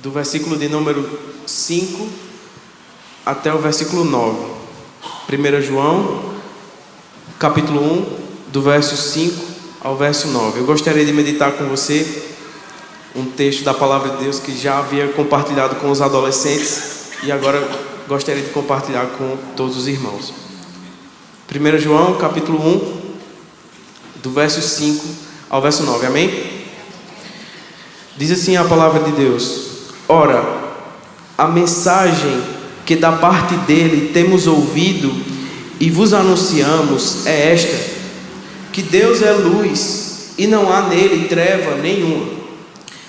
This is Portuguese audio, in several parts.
do versículo de número 5 até o versículo 9. 1 João, capítulo 1, do verso 5 ao verso 9. Eu gostaria de meditar com você um texto da palavra de Deus que já havia compartilhado com os adolescentes e agora gostaria de compartilhar com todos os irmãos. 1 João, capítulo 1, do verso 5 ao verso 9, amém? Diz assim a palavra de Deus: Ora, a mensagem que da parte dele temos ouvido e vos anunciamos é esta: que Deus é luz e não há nele treva nenhuma.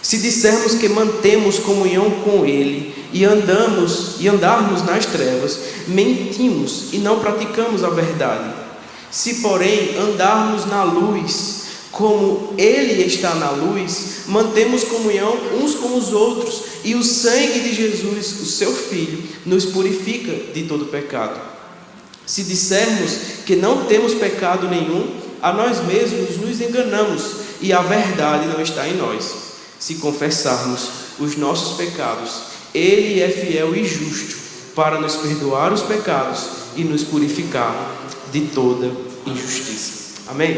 Se dissermos que mantemos comunhão com ele e andarmos nas trevas, mentimos e não praticamos a verdade. Se porém andarmos na luz, como ele está na luz, mantemos comunhão uns com os outros, e o sangue de Jesus, o seu Filho, nos purifica de todo pecado. Se dissermos que não temos pecado nenhum, a nós mesmos nos enganamos, e a verdade não está em nós. Se confessarmos os nossos pecados, ele é fiel e justo para nos perdoar os pecados e nos purificar de toda injustiça. Amém?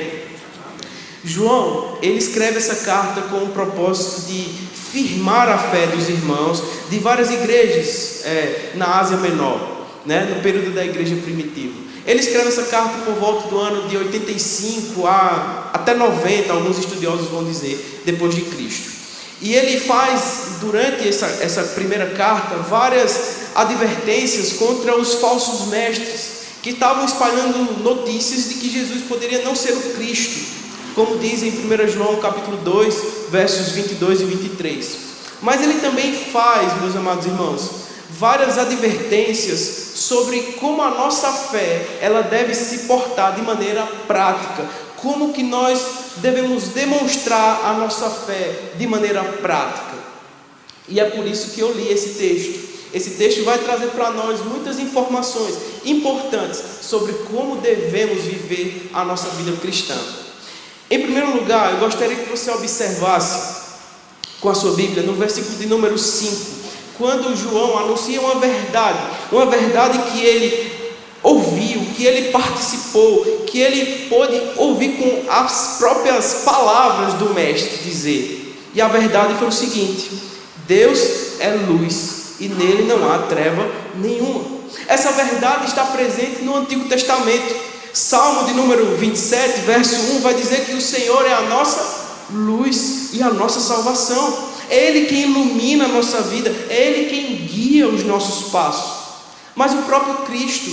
João, ele escreve essa carta com o propósito de firmar a fé dos irmãos de várias igrejas na Ásia Menor, no período da igreja primitiva. Ele escreve essa carta por volta do ano de 85 até 90, alguns estudiosos vão dizer, depois de Cristo. E ele faz, durante essa primeira carta, várias advertências contra os falsos mestres que estavam espalhando notícias de que Jesus poderia não ser o Cristo, como diz em 1 João capítulo 2, versos 22 e 23. Mas ele também faz, meus amados irmãos, várias advertências sobre como a nossa fé ela deve se portar de maneira prática, como que nós devemos demonstrar a nossa fé de maneira prática. E é por isso que eu li esse texto. Esse texto vai trazer para nós muitas informações importantes sobre como devemos viver a nossa vida cristã. Em primeiro lugar, eu gostaria que você observasse com a sua Bíblia no versículo de número 5, quando João anuncia uma verdade que ele ouviu, que ele participou, que ele pôde ouvir com as próprias palavras do mestre dizer. E a verdade foi o seguinte: Deus é luz e nele não há treva nenhuma. Essa verdade está presente no Antigo Testamento. Salmo de número 27, verso 1 vai dizer que o Senhor é a nossa luz e a nossa salvação. É Ele quem ilumina a nossa vida, é Ele quem guia os nossos passos. Mas o próprio Cristo,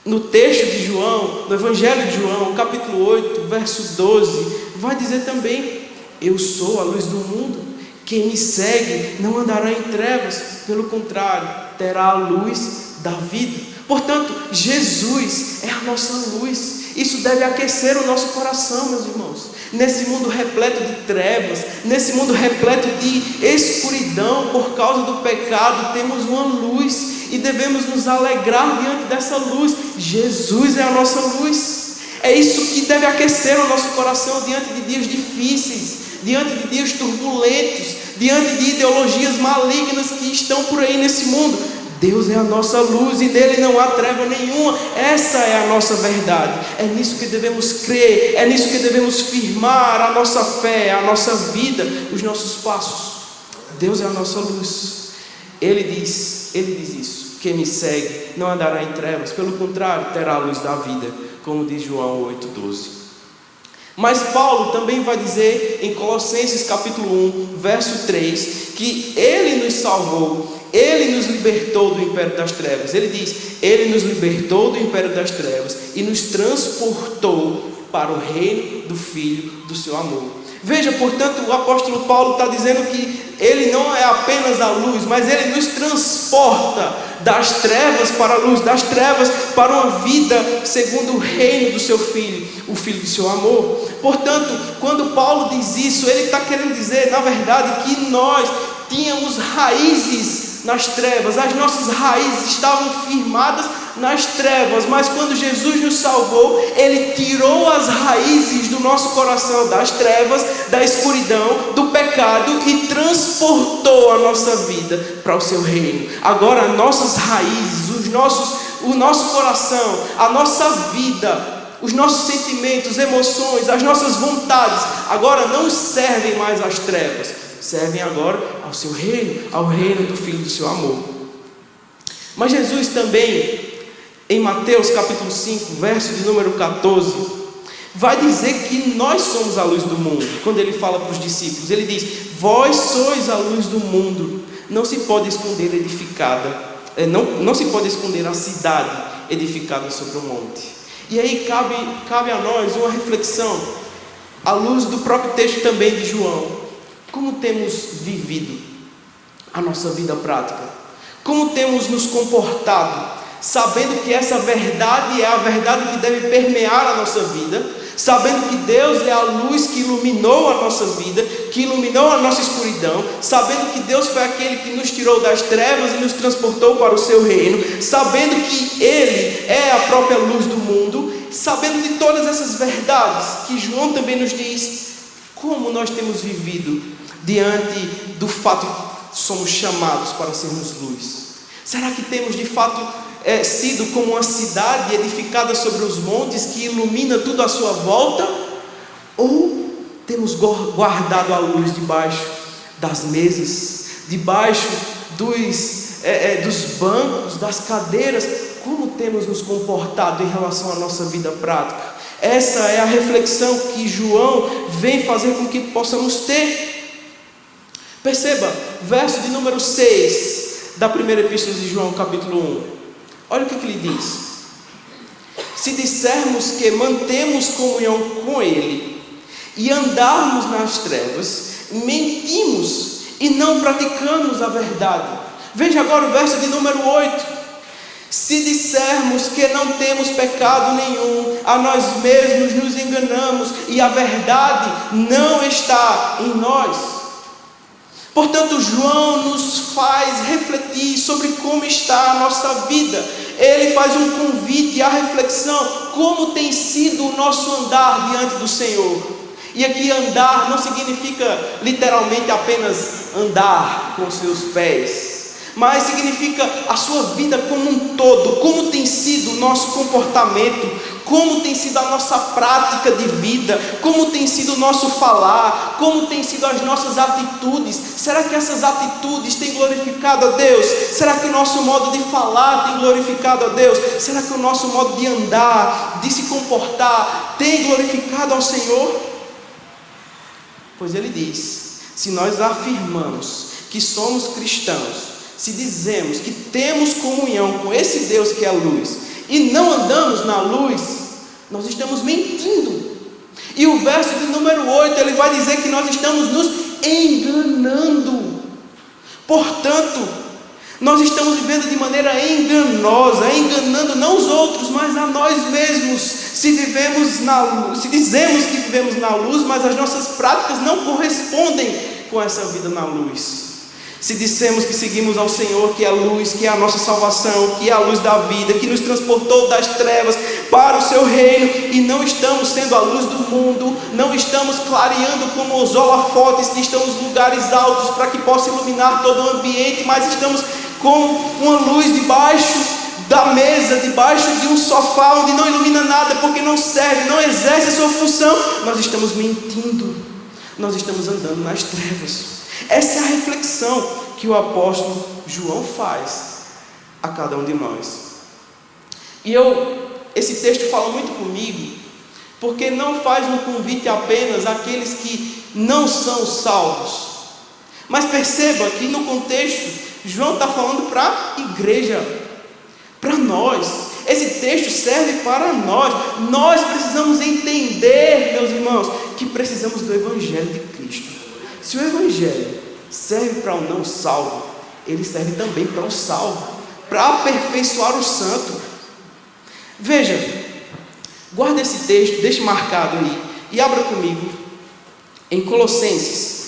no texto de João, no Evangelho de João, capítulo 8, verso 12, vai dizer também: eu sou a luz do mundo, quem me segue não andará em trevas, pelo contrário, terá a luz da vida. Portanto, Jesus é a nossa luz. Isso deve aquecer o nosso coração, meus irmãos. Nesse mundo repleto de trevas, nesse mundo repleto de escuridão por causa do pecado, temos uma luz e devemos nos alegrar diante dessa luz. Jesus é a nossa luz. É isso que deve aquecer o nosso coração diante de dias difíceis, diante de dias turbulentos, diante de ideologias malignas que estão por aí nesse mundo. Deus é a nossa luz e nele não há treva nenhuma. Essa é a nossa verdade. É nisso que devemos crer, é nisso que devemos firmar a nossa fé, a nossa vida, os nossos passos. Deus é a nossa luz. Ele diz isso: quem me segue não andará em trevas, pelo contrário, terá a luz da vida, como diz João 8,12. Mas Paulo também vai dizer em Colossenses capítulo 1, verso 3, que Ele nos salvou, Ele nos libertou do império das trevas. Ele diz: Ele nos libertou do império das trevas e nos transportou para o reino do Filho do seu amor. Veja, portanto, o apóstolo Paulo está dizendo que Ele não é apenas a luz, mas Ele nos transporta das trevas para a luz, das trevas para uma vida segundo o reino do seu Filho, o Filho do seu amor. Portanto, quando Paulo diz isso, ele está querendo dizer, na verdade, que nós tínhamos raízes nas trevas, as nossas raízes estavam firmadas nas trevas, mas quando Jesus nos salvou, Ele tirou as raízes do nosso coração, das trevas, da escuridão, do pecado e transportou a nossa vida para o seu reino. Agora as nossas raízes, o nosso coração, a nossa vida, os nossos sentimentos, emoções, as nossas vontades, agora não servem mais às trevas, servem agora ao seu reino, ao reino do Filho do seu amor. Mas Jesus também, em Mateus capítulo 5, verso de número 14, vai dizer que nós somos a luz do mundo. Quando Ele fala para os discípulos, Ele diz: vós sois a luz do mundo, não se pode esconder não se pode esconder a cidade edificada sobre o monte. E aí cabe a nós uma reflexão, à luz do próprio texto também de João. Como temos vivido a nossa vida prática? Como temos nos comportado, sabendo que essa verdade é a verdade que deve permear a nossa vida, sabendo que Deus é a luz que iluminou a nossa vida, que iluminou a nossa escuridão, sabendo que Deus foi aquele que nos tirou das trevas e nos transportou para o seu reino, sabendo que Ele é a própria luz do mundo, sabendo de todas essas verdades que João também nos diz, como nós temos vivido diante do fato que somos chamados para sermos luz? Será que temos de fato sido como uma cidade edificada sobre os montes que ilumina tudo à sua volta? Ou temos guardado a luz debaixo das mesas, debaixo dos bancos, das cadeiras? Como temos nos comportado em relação à nossa vida prática? Essa é a reflexão que João vem fazer com que possamos ter. Perceba, verso de número 6 da primeira epístola de João, capítulo 1. Olha o que ele diz: se dissermos que mantemos comunhão com Ele e andarmos nas trevas, mentimos e não praticamos a verdade. Veja agora o verso de número 8. Se dissermos que não temos pecado nenhum, a nós mesmos nos enganamos e a verdade não está em nós. Portanto, João nos faz refletir sobre como está a nossa vida. Ele faz um convite à reflexão, como tem sido o nosso andar diante do Senhor. E aqui andar não significa literalmente apenas andar com seus pés, mas significa a sua vida como um todo, como tem sido o nosso comportamento, como tem sido a nossa prática de vida, como tem sido o nosso falar, como tem sido as nossas atitudes. Será que essas atitudes têm glorificado a Deus? Será que o nosso modo de falar tem glorificado a Deus? Será que o nosso modo de andar, de se comportar, tem glorificado ao Senhor? Pois Ele diz: se nós afirmamos que somos cristãos, se dizemos que temos comunhão com esse Deus que é a luz, e não andamos na luz, nós estamos mentindo. E o verso de número 8, ele vai dizer que nós estamos nos enganando. Portanto, nós estamos vivendo de maneira enganosa, enganando não os outros, mas a nós mesmos. Se dizemos que vivemos na luz, mas as nossas práticas não correspondem com essa vida na luz. Se dissemos que seguimos ao Senhor, que é a luz, que é a nossa salvação, que é a luz da vida, que nos transportou das trevas para o seu reino, e não estamos sendo a luz do mundo, não estamos clareando como os holofotes que estão nos lugares altos para que possa iluminar todo o ambiente, mas estamos com uma luz debaixo da mesa, debaixo de um sofá onde não ilumina nada, porque não serve, não exerce a sua função. Nós estamos mentindo, nós estamos andando nas trevas. Essa é a reflexão que o apóstolo João faz a cada um de nós. E esse texto fala muito comigo, porque não faz um convite apenas àqueles que não são salvos. Mas perceba que no contexto, João está falando para a igreja, para nós. Esse texto serve para nós. Nós precisamos entender, meus irmãos, que precisamos do Evangelho de Cristo. Se o Evangelho serve para o não salvo, ele serve também para o salvo, para aperfeiçoar o santo. Veja, guarda esse texto, deixe marcado aí, e abra comigo em Colossenses.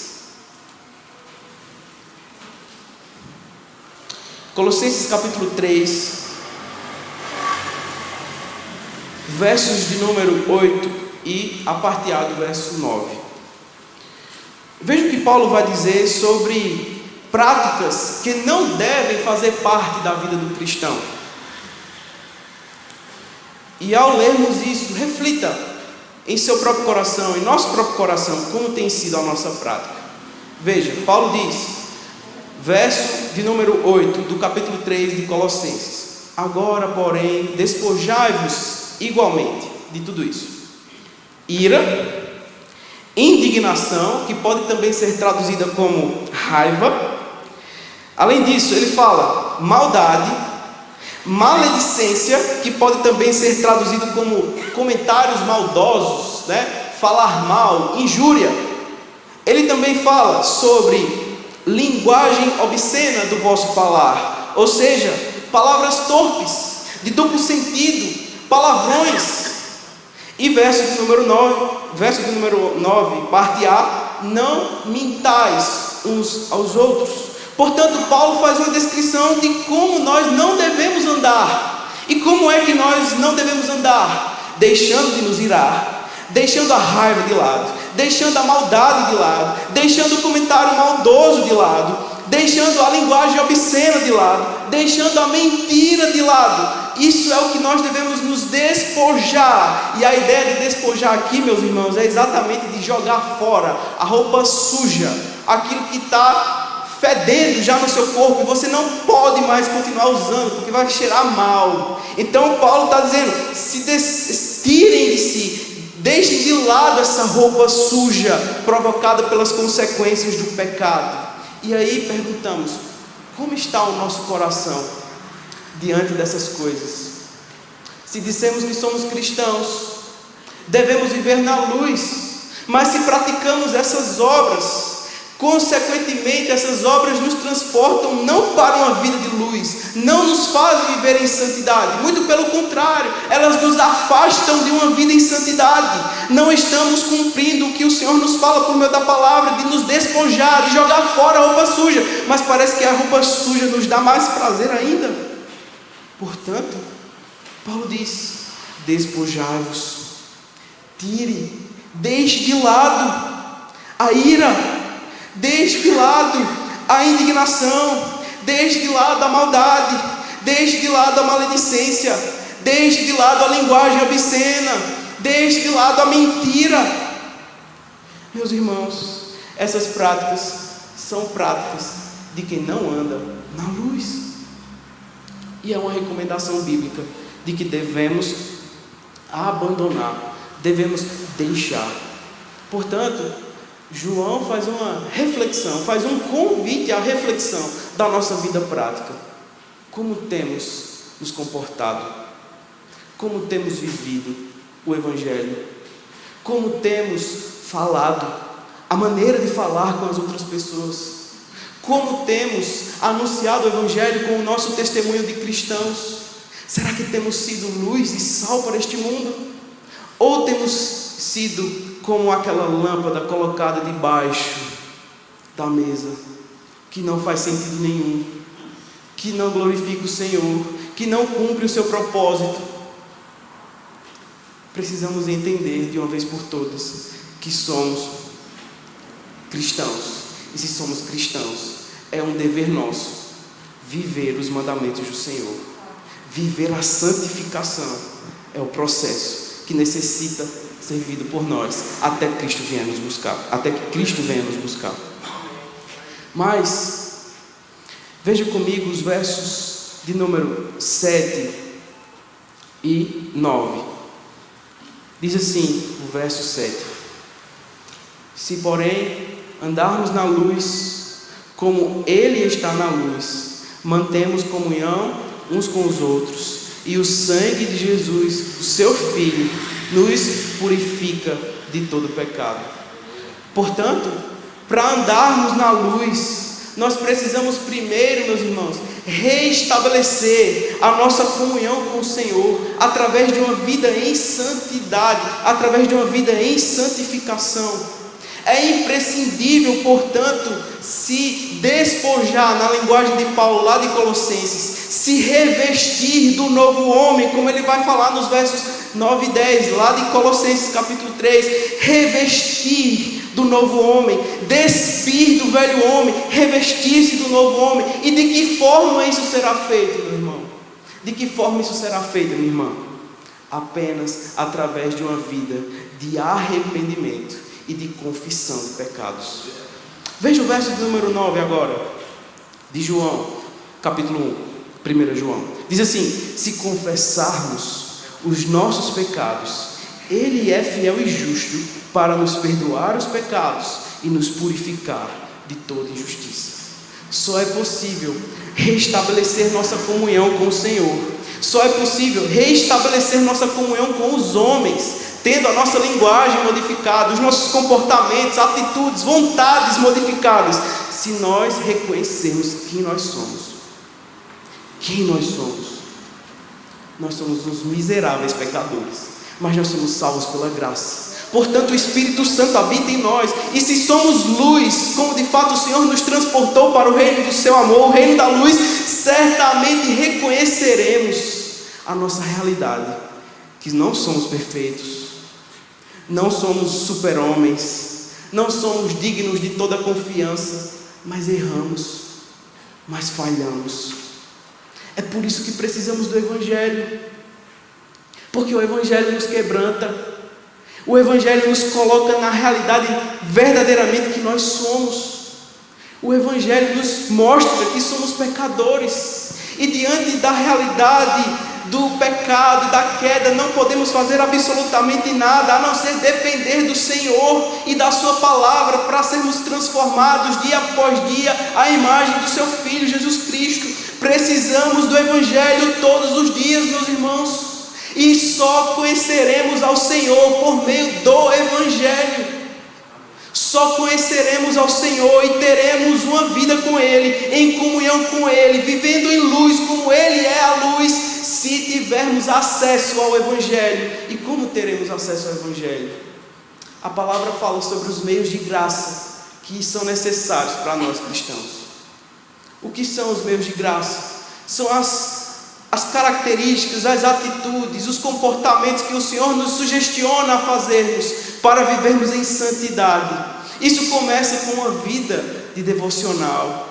Colossenses capítulo 3, versos de número 8 e a parte A do verso 9. Veja o que Paulo vai dizer sobre práticas que não devem fazer parte da vida do cristão. E ao lermos isso, reflita em seu próprio coração, em nosso próprio coração, como tem sido a nossa prática. Veja, Paulo diz, verso de número 8 do capítulo 3 de Colossenses: agora, porém, despojai-vos igualmente de tudo isso: ira, indignação, que pode também ser traduzida como raiva. Além disso, ele fala maldade, maledicência, que pode também ser traduzido como comentários maldosos, falar mal, injúria. Ele também fala sobre linguagem obscena do vosso falar, ou seja, palavras torpes, de duplo sentido, palavrões. E verso de número 9, parte A: não mintais uns aos outros. Portanto, Paulo faz uma descrição de como nós não devemos andar. E como é que nós não devemos andar? Deixando de nos irar, deixando a raiva de lado, deixando a maldade de lado, deixando o comentário maldoso de lado, deixando a linguagem obscena de lado, deixando a mentira de lado. Isso é o que nós devemos nos despojar. E a ideia de despojar aqui, meus irmãos, é exatamente de jogar fora a roupa suja, aquilo que está fedendo já no seu corpo, e você não pode mais continuar usando, porque vai cheirar mal. Então Paulo está dizendo: tirem de si, deixem de lado essa roupa suja provocada pelas consequências do pecado. E aí perguntamos: como está o nosso coração diante dessas coisas? Se dissemos que somos cristãos, devemos viver na luz, mas se praticamos essas obras, consequentemente essas obras nos transportam não para uma vida de luz, não nos fazem viver em santidade, muito pelo contrário, elas nos afastam de uma vida em santidade. Não estamos cumprindo o que o Senhor nos fala por meio da palavra, de nos despojar, de jogar fora a roupa suja, mas parece que a roupa suja nos dá mais prazer ainda. Portanto, Paulo diz: despojai-vos, tire, deixe de lado a ira, deixe de lado a indignação, deixe de lado a maldade, deixe de lado a maledicência, deixe de lado a linguagem obscena, deixe de lado a mentira. Meus irmãos, essas práticas são práticas de quem não anda na luz. E é uma recomendação bíblica de que devemos abandonar, devemos deixar. Portanto, João faz uma reflexão, faz um convite à reflexão da nossa vida prática. Como temos nos comportado? Como temos vivido o Evangelho? Como temos falado? A maneira de falar com as outras pessoas? Como temos anunciado o Evangelho com o nosso testemunho de cristãos? Será que temos sido luz e sal para este mundo? Ou temos sido como aquela lâmpada colocada debaixo da mesa, que não faz sentido nenhum, que não glorifica o Senhor, que não cumpre o seu propósito? Precisamos entender de uma vez por todas que somos cristãos. E se somos cristãos, é um dever nosso viver os mandamentos do Senhor. Viver a santificação é o processo que necessita ser vivido por nós até que Cristo venha nos buscar, até que Cristo venha nos buscar. Mas veja comigo os versos de número 7 e 9. Diz assim o verso 7: se porém andarmos na luz, como Ele está na luz, mantemos comunhão uns com os outros, e o sangue de Jesus, o seu Filho, nos purifica de todo pecado. Portanto, para andarmos na luz, nós precisamos primeiro, meus irmãos, reestabelecer a nossa comunhão com o Senhor, através de uma vida em santidade, através de uma vida em santificação. É imprescindível, portanto, se despojar, na linguagem de Paulo lá de Colossenses, se revestir do novo homem, como ele vai falar nos versos 9 e 10, lá de Colossenses capítulo 3, revestir do novo homem, despir do velho homem, revestir-se do novo homem. E de que forma isso será feito, meu irmão? De que forma isso será feito, minha irmã? Apenas através de uma vida de arrependimento e de confissão de pecados. Veja o verso de número 9 agora, de João, capítulo 1 João. Diz assim: se confessarmos os nossos pecados, Ele é fiel e justo para nos perdoar os pecados e nos purificar de toda injustiça. Só é possível restabelecer nossa comunhão com o Senhor. Só é possível restabelecer nossa comunhão com os homens, tendo a nossa linguagem modificada, os nossos comportamentos, atitudes, vontades modificadas, se nós reconhecermos quem nós somos. Quem nós somos? Nós somos os miseráveis pecadores, mas nós somos salvos pela graça. Portanto, o Espírito Santo habita em nós, e se somos luz, como de fato o Senhor nos transportou para o reino do seu amor, o reino da luz, certamente reconheceremos a nossa realidade, que não somos perfeitos, não somos super-homens, não somos dignos de toda confiança, mas erramos, mas falhamos. É por isso que precisamos do Evangelho, porque o Evangelho nos quebranta. O Evangelho nos coloca na realidade verdadeiramente que nós somos. O Evangelho nos mostra que somos pecadores, e diante da realidade do pecado e da queda, não podemos fazer absolutamente nada, a não ser depender do Senhor e da sua palavra, para sermos transformados dia após dia à imagem do seu Filho Jesus Cristo. Precisamos do Evangelho todos os dias, meus irmãos. E só conheceremos ao Senhor por meio do Evangelho. Só conheceremos ao Senhor e teremos uma vida com Ele, em comunhão com Ele, vivendo em luz como Ele é a luz, se tivermos acesso ao Evangelho. E como teremos acesso ao Evangelho? A palavra fala sobre os meios de graça que são necessários para nós cristãos. O que são os meios de graça? São as características, as atitudes, os comportamentos que o Senhor nos sugestiona a fazermos para vivermos em santidade. Isso começa com uma vida de devocional,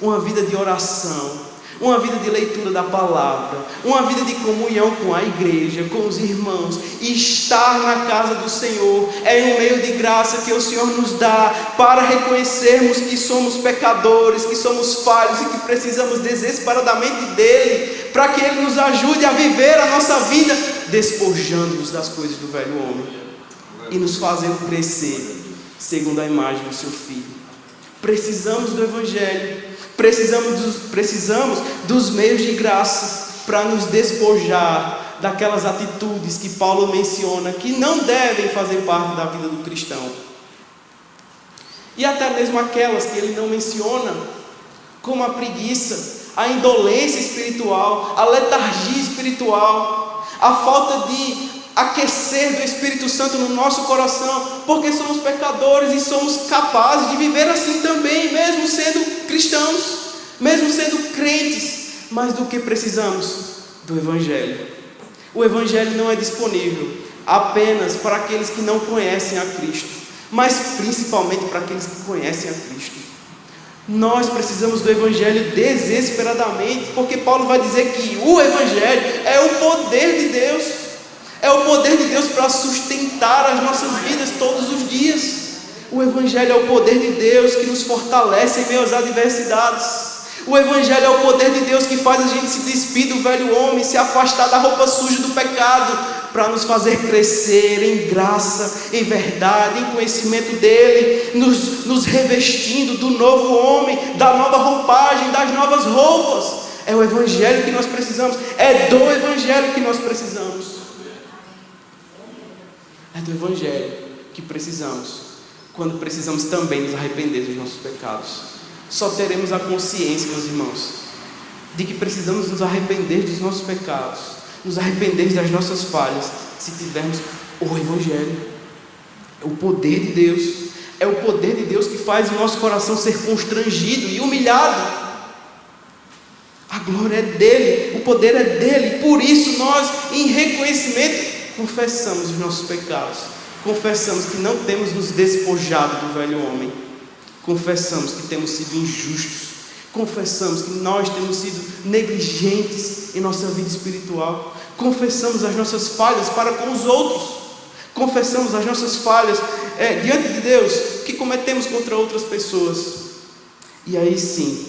uma vida de oração, uma vida de leitura da palavra, uma vida de comunhão com a igreja, com os irmãos. E estar na casa do Senhor é um meio de graça que o Senhor nos dá para reconhecermos que somos pecadores, que somos falhos e que precisamos desesperadamente dEle, para que Ele nos ajude a viver a nossa vida despojando-nos das coisas do velho homem e nos fazendo crescer segundo a imagem do seu Filho. Precisamos do Evangelho. Precisamos dos meios de graça para nos despojar daquelas atitudes que Paulo menciona que não devem fazer parte da vida do cristão, e até mesmo aquelas que ele não menciona, como a preguiça, a indolência espiritual, a letargia espiritual, a falta de aquecer do Espírito Santo no nosso coração, porque somos pecadores e somos capazes de viver assim também, mesmo sendo cristãos, mesmo sendo crentes. Mas do que precisamos? Do Evangelho. O Evangelho não é disponível apenas para aqueles que não conhecem a Cristo, mas principalmente para aqueles que conhecem a Cristo. Nós precisamos do Evangelho desesperadamente, porque Paulo vai dizer que o Evangelho é o poder de Deus. É o poder de Deus para sustentar as nossas vidas todos os dias. O Evangelho é o poder de Deus que nos fortalece em meio às adversidades. O Evangelho é o poder de Deus que faz a gente se despir do velho homem, se afastar da roupa suja do pecado, para nos fazer crescer em graça, em verdade, em conhecimento dEle, nos revestindo do novo homem, da nova roupagem, das novas roupas. É o Evangelho que nós precisamos, é do Evangelho que nós precisamos. É do Evangelho que precisamos, quando precisamos também nos arrepender dos nossos pecados. Só teremos a consciência, meus irmãos, de que precisamos nos arrepender dos nossos pecados, nos arrepender das nossas falhas, se tivermos o Evangelho, o poder de Deus, É o poder de Deus que faz o nosso coração ser constrangido e humilhado. A glória é dele, o poder é dele. Por isso nós, em reconhecimento, confessamos os nossos pecados. Confessamos que não temos nos despojado do velho homem. Confessamos que temos sido injustos. Confessamos que nós temos sido negligentes em nossa vida espiritual. Confessamos as nossas falhas para com os outros. Confessamos as nossas falhas diante de Deus que cometemos contra outras pessoas. E aí sim,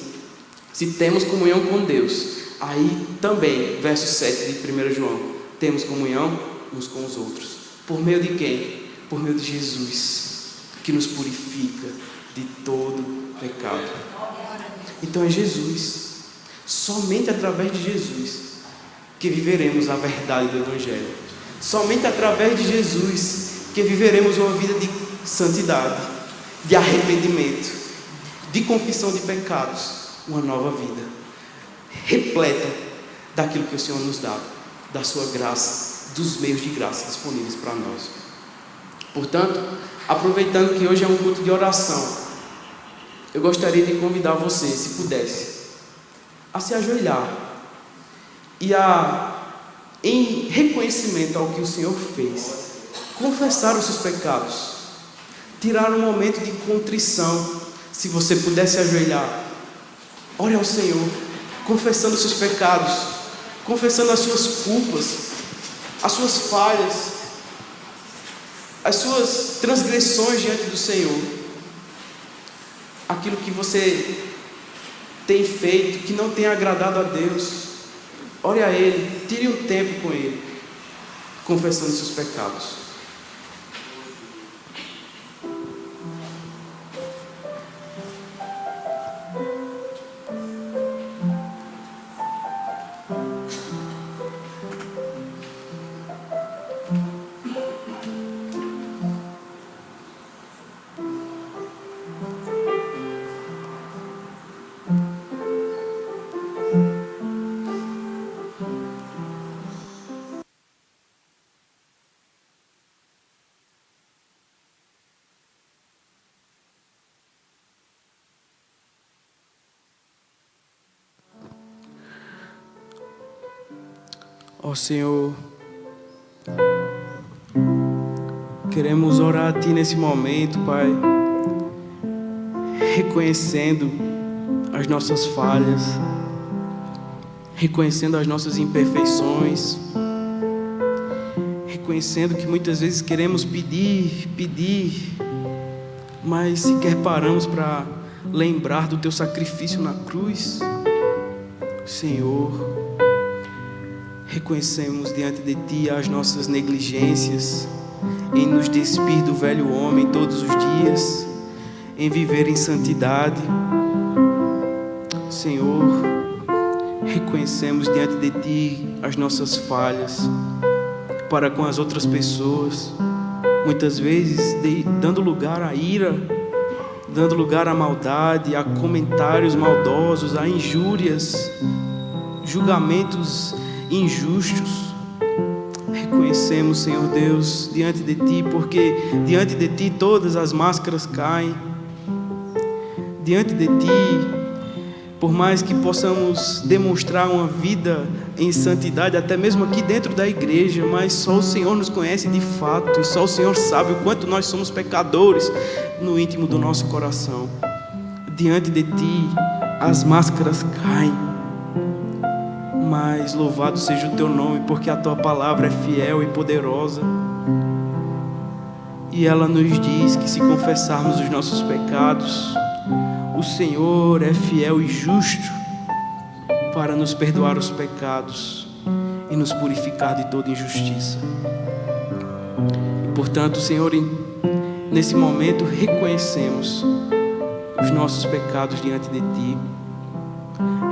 se temos comunhão com Deus, aí também, verso 7 de 1 João, temos comunhão uns com os outros. Por meio de quem? Por meio de Jesus, que nos purifica de todo pecado. Então é Jesus, somente através de Jesus, que viveremos a verdade do Evangelho. Somente através de Jesus, que viveremos uma vida de santidade, de arrependimento, de confissão de pecados. Uma nova vida, repleta daquilo que o Senhor nos dá, da sua graça, dos meios de graça disponíveis para nós. Portanto, aproveitando que hoje é um culto de oração, eu gostaria de convidar você, se pudesse, a se ajoelhar e em reconhecimento ao que o Senhor fez, confessar os seus pecados, tirar um momento de contrição. Se você pudesse ajoelhar, ore ao Senhor, confessando os seus pecados, confessando as suas culpas, as suas falhas, as suas transgressões diante do Senhor, aquilo que você tem feito, que não tem agradado a Deus. Ore a Ele, tire um tempo com Ele, confessando os seus pecados. Ó Senhor, queremos orar a Ti nesse momento, Pai, reconhecendo as nossas falhas, reconhecendo as nossas imperfeições, reconhecendo que muitas vezes queremos pedir, mas sequer paramos para lembrar do Teu sacrifício na cruz. Senhor, reconhecemos diante de Ti as nossas negligências em nos despir do velho homem todos os dias, em viver em santidade. Senhor, reconhecemos diante de Ti as nossas falhas para com as outras pessoas, muitas vezes dando lugar à ira, dando lugar à maldade, a comentários maldosos, a injúrias, julgamentos injustos. Reconhecemos, Senhor Deus, diante de Ti, porque diante de Ti todas as máscaras caem. Diante de Ti, por mais que possamos demonstrar uma vida em santidade, até mesmo aqui dentro da igreja, mas só o Senhor nos conhece de fato, e só o Senhor sabe o quanto nós somos pecadores no íntimo do nosso coração. Diante de Ti as máscaras caem, mas louvado seja o Teu nome, porque a Tua palavra é fiel e poderosa, e ela nos diz que se confessarmos os nossos pecados, o Senhor é fiel e justo para nos perdoar os pecados e nos purificar de toda injustiça. E, portanto, Senhor, nesse momento reconhecemos os nossos pecados diante de Ti,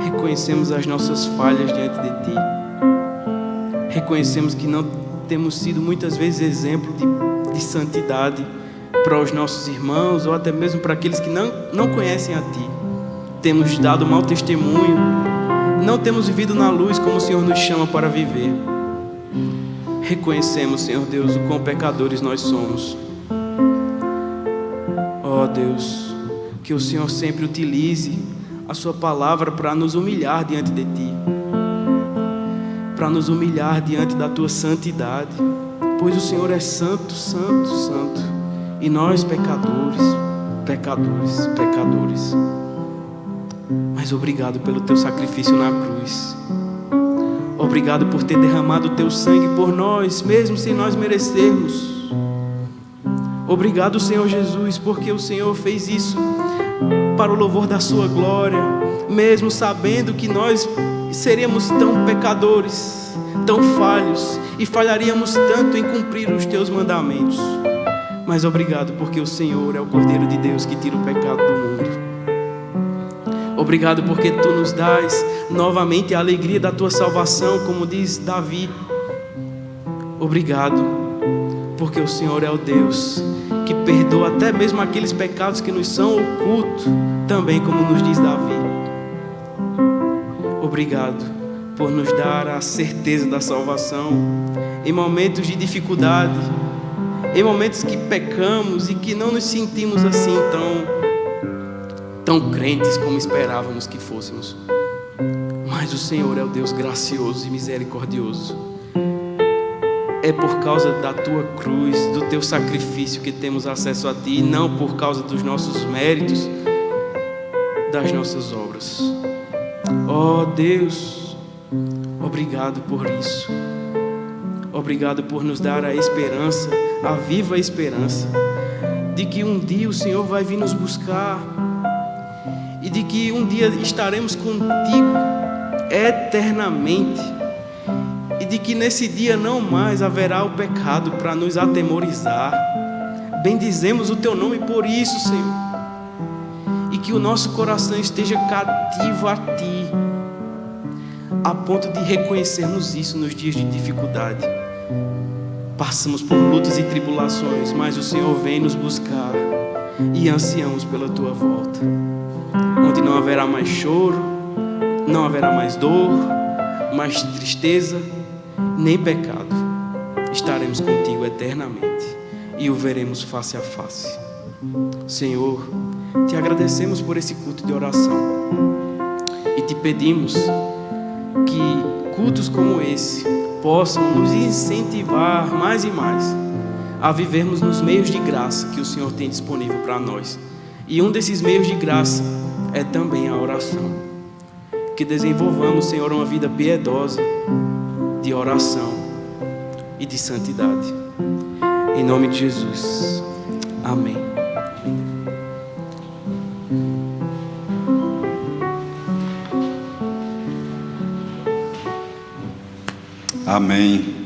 reconhecemos as nossas falhas diante de Ti, reconhecemos que não temos sido muitas vezes exemplo de santidade para os nossos irmãos, ou até mesmo para aqueles que não conhecem a Ti. Temos dado mau testemunho, não temos vivido na luz como o Senhor nos chama para viver. Reconhecemos, Senhor Deus, o quão pecadores nós somos. Ó Deus, que o Senhor sempre utilize a sua palavra para nos humilhar diante de Ti, para nos humilhar diante da Tua santidade, pois o Senhor é santo, santo, santo, e nós pecadores, pecadores, pecadores. Mas obrigado pelo Teu sacrifício na cruz. Obrigado por ter derramado o Teu sangue por nós, mesmo sem nós merecermos. Obrigado, Senhor Jesus, porque o Senhor fez isso para o louvor da Sua glória, mesmo sabendo que nós seríamos tão pecadores, tão falhos, e falharíamos tanto em cumprir os Teus mandamentos. Mas obrigado porque o Senhor é o Cordeiro de Deus que tira o pecado do mundo. Obrigado porque Tu nos dás novamente a alegria da Tua salvação, como diz Davi. Obrigado porque o Senhor é o Deus que perdoa até mesmo aqueles pecados que nos são ocultos, também como nos diz Davi. Obrigado por nos dar a certeza da salvação em momentos de dificuldade, em momentos que pecamos e que não nos sentimos assim tão crentes como esperávamos que fôssemos. Mas o Senhor é o Deus gracioso e misericordioso. É por causa da Tua cruz, do Teu sacrifício, que temos acesso a Ti, e não por causa dos nossos méritos, das nossas obras. Ó Deus, obrigado por isso. Obrigado por nos dar a esperança, a viva esperança, de que um dia o Senhor vai vir nos buscar, e de que um dia estaremos contigo eternamente, e de que nesse dia não mais haverá o pecado para nos atemorizar. Bendizemos o Teu nome por isso, Senhor, e que o nosso coração esteja cativo a Ti, a ponto de reconhecermos isso nos dias de dificuldade. Passamos por lutas e tribulações, mas o Senhor vem nos buscar, e ansiamos pela Tua volta, onde não haverá mais choro, não haverá mais dor, mais tristeza, nem pecado. Estaremos contigo eternamente e o veremos face a face. Senhor, Te agradecemos por esse culto de oração e Te pedimos que cultos como esse possam nos incentivar mais e mais a vivermos nos meios de graça que o Senhor tem disponível para nós. E um desses meios de graça é também a oração. Que desenvolvamos, Senhor, uma vida piedosa de oração e de santidade. Em nome de Jesus. Amém. Amém.